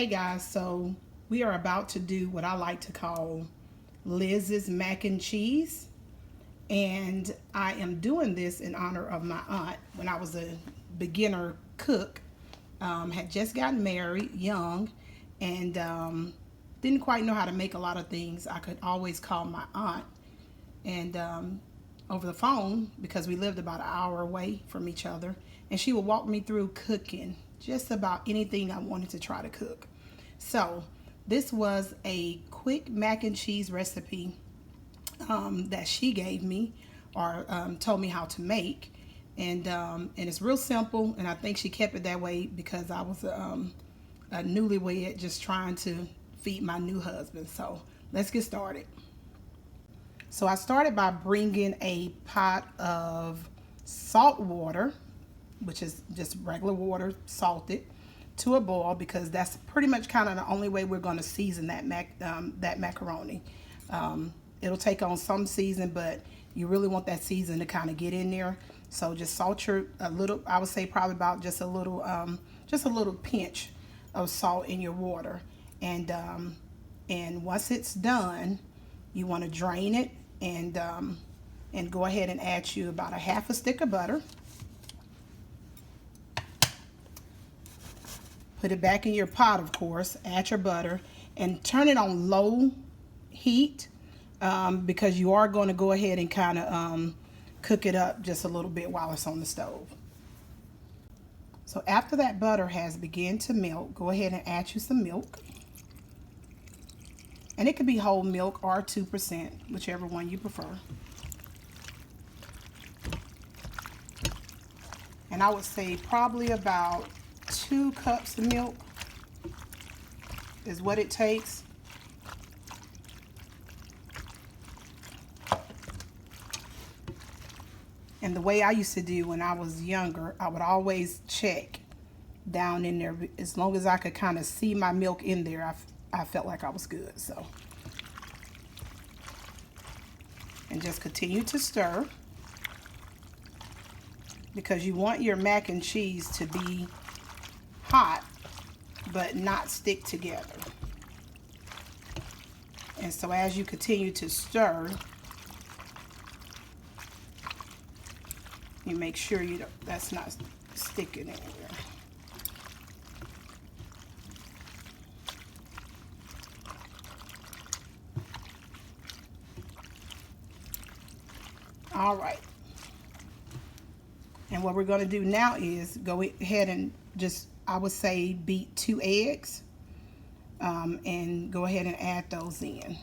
Hey guys, so we are about to do what I like to call Liz's mac and cheese, and I am doing this in honor of my aunt. When I was a beginner cook, had just gotten married young, and didn't quite know how to make a lot of things. I could always call my aunt and over the phone because we lived about an hour away from each other, and she would walk me through cooking just about anything I wanted to try to cook. So this was a quick mac and cheese recipe that she gave me or told me how to make, and it's real simple, and I think she kept it that way because I was a newlywed just trying to feed my new husband. So let's get started. So I started by bringing a pot of salt water, which is just regular water salted, to a boil, because that's pretty much kind of the only way we're going to season that macaroni. It'll take on some season, but you really want that season to kind of get in there. So just salt a little. I would say probably about just a little pinch of salt in your water, and once it's done, you want to drain it and go ahead and add you about a half a stick of butter. Put it back in your pot, of course. Add your butter and turn it on low heat because you are going to go ahead and kind of cook it up just a little bit while it's on the stove. So after that butter has begun to melt, go ahead and add you some milk. And it could be whole milk or 2%, whichever one you prefer. And I would say probably about 2 cups of milk is what it takes. And the way I used to do when I was younger, I would always check down in there. As long as I could kind of see my milk in there, I felt like I was good. So, and just continue to stir, because you want your mac and cheese to be hot but not stick together. And so as you continue to stir, you make sure that's not sticking anywhere. All right. And what we're going to do now is go ahead and just, I would say, beat 2 eggs and go ahead and add those in.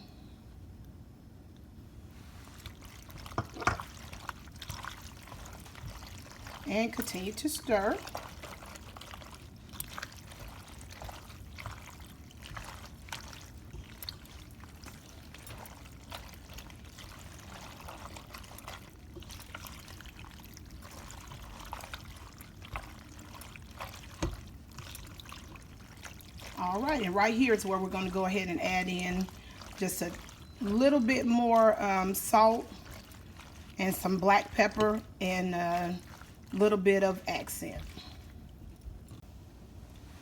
And continue to stir. All right, and right here is where we're going to go ahead and add in just a little bit more salt and some black pepper and a little bit of accent.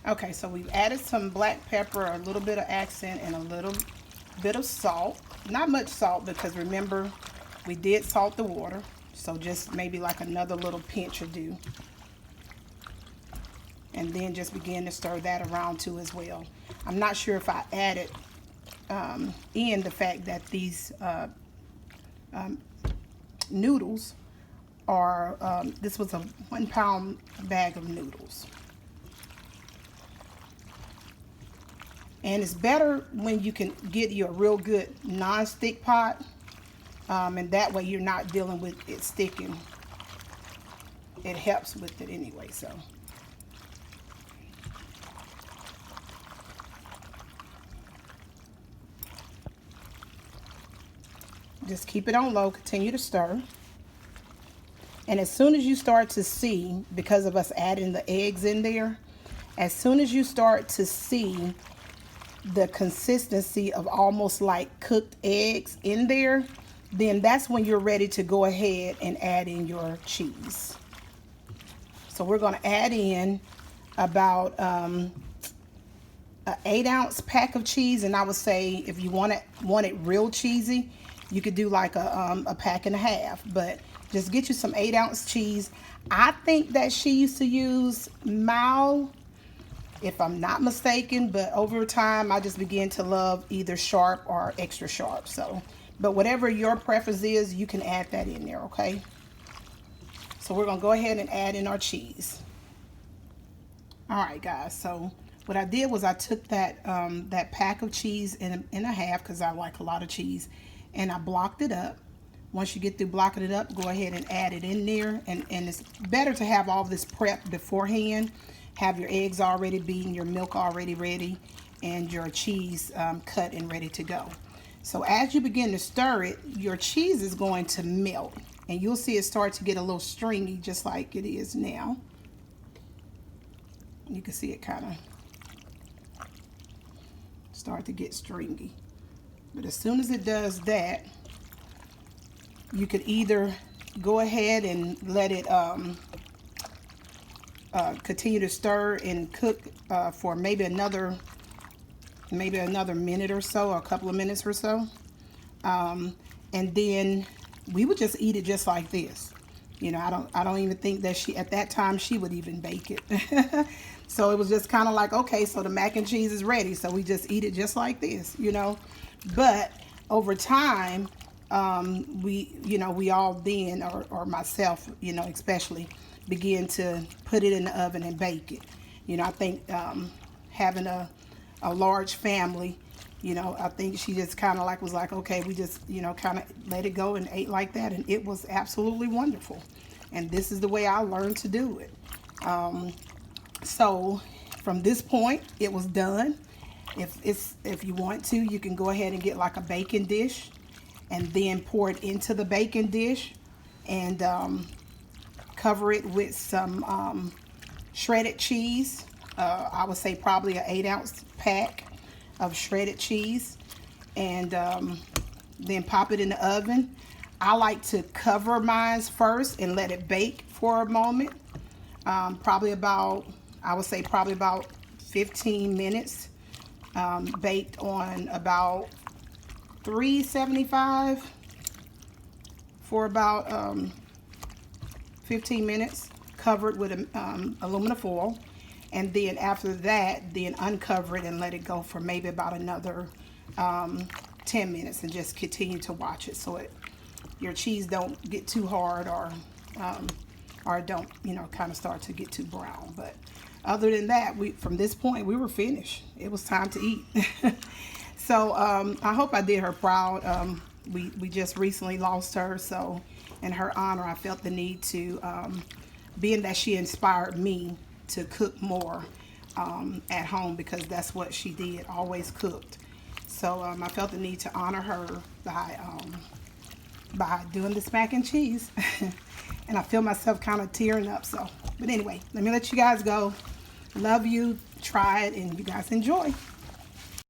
Okay, so we've added some black pepper, a little bit of accent, and a little bit of salt. Not much salt, because remember, we did salt the water, so just maybe like another little pinch or two. And then just begin to stir that around too as well. I'm not sure if I added in the fact that these noodles are, this was a 1 pound bag of noodles. And it's better when you can get you a real good non-stick pot, and that way you're not dealing with it sticking. It helps with it anyway, so. Just keep it on low, continue to stir. And as soon as you start to see, because of us adding the eggs in there, as soon as you start to see the consistency of almost like cooked eggs in there, then that's when you're ready to go ahead and add in your cheese. So we're going to add in about an 8-ounce pack of cheese, and I would say if you want it real cheesy, you could do like a pack and a half. But just get you some 8-ounce cheese. I think that she used to use Mao, if I'm not mistaken, but over time I just began to love either sharp or extra sharp. So, but whatever your preference is, you can add that in there, okay? So we're gonna go ahead and add in our cheese. All right, guys, so what I did was I took that that pack of cheese in a half, because I like a lot of cheese, and I blocked it up. Once you get through blocking it up, go ahead and add it in there. And it's better to have all this prep beforehand. Have your eggs already beaten, your milk already ready, and your cheese cut and ready to go. So as you begin to stir it, your cheese is going to melt. And you'll see it start to get a little stringy, just like it is now. You can see it kind of start to get stringy. But as soon as it does that, you could either go ahead and let it continue to stir and cook for maybe another minute or so, or a couple of minutes or so, and then we would just eat it just like this. You know, I don't even think that at that time she would even bake it. So it was just kind of like, okay, so the mac and cheese is ready, so we just eat it just like this, you know. But over time, we all then, or myself, you know, especially, begin to put it in the oven and bake it. You know, I think having a large family, you know, I think she just kind of was like, okay, we just, you know, kind of let it go and ate like that, and it was absolutely wonderful. And this is the way I learned to do it. So from this point, it was done. If you want to, you can go ahead and get like a baking dish, and then pour it into the baking dish, and cover it with some shredded cheese. I would say probably an 8-ounce pack of shredded cheese, and then pop it in the oven. I like to cover mine first and let it bake for a moment. Probably about 15 minutes. Baked on about 375 for about 15 minutes, covered with aluminum foil. And then after that, then uncover it and let it go for maybe about another 10 minutes, and just continue to watch it so your cheese don't get too hard, or don't, you know, kind of start to get too brown. But other than that, from this point, we were finished. It was time to eat. So I hope I did her proud. We just recently lost her, so in her honor, I felt the need to, being that she inspired me to cook more at home, because that's what she did, always cooked. So I felt the need to honor her by doing this mac and cheese. And I feel myself kind of tearing up. So, but anyway, let me let you guys go. Love you. Try it, and you guys enjoy.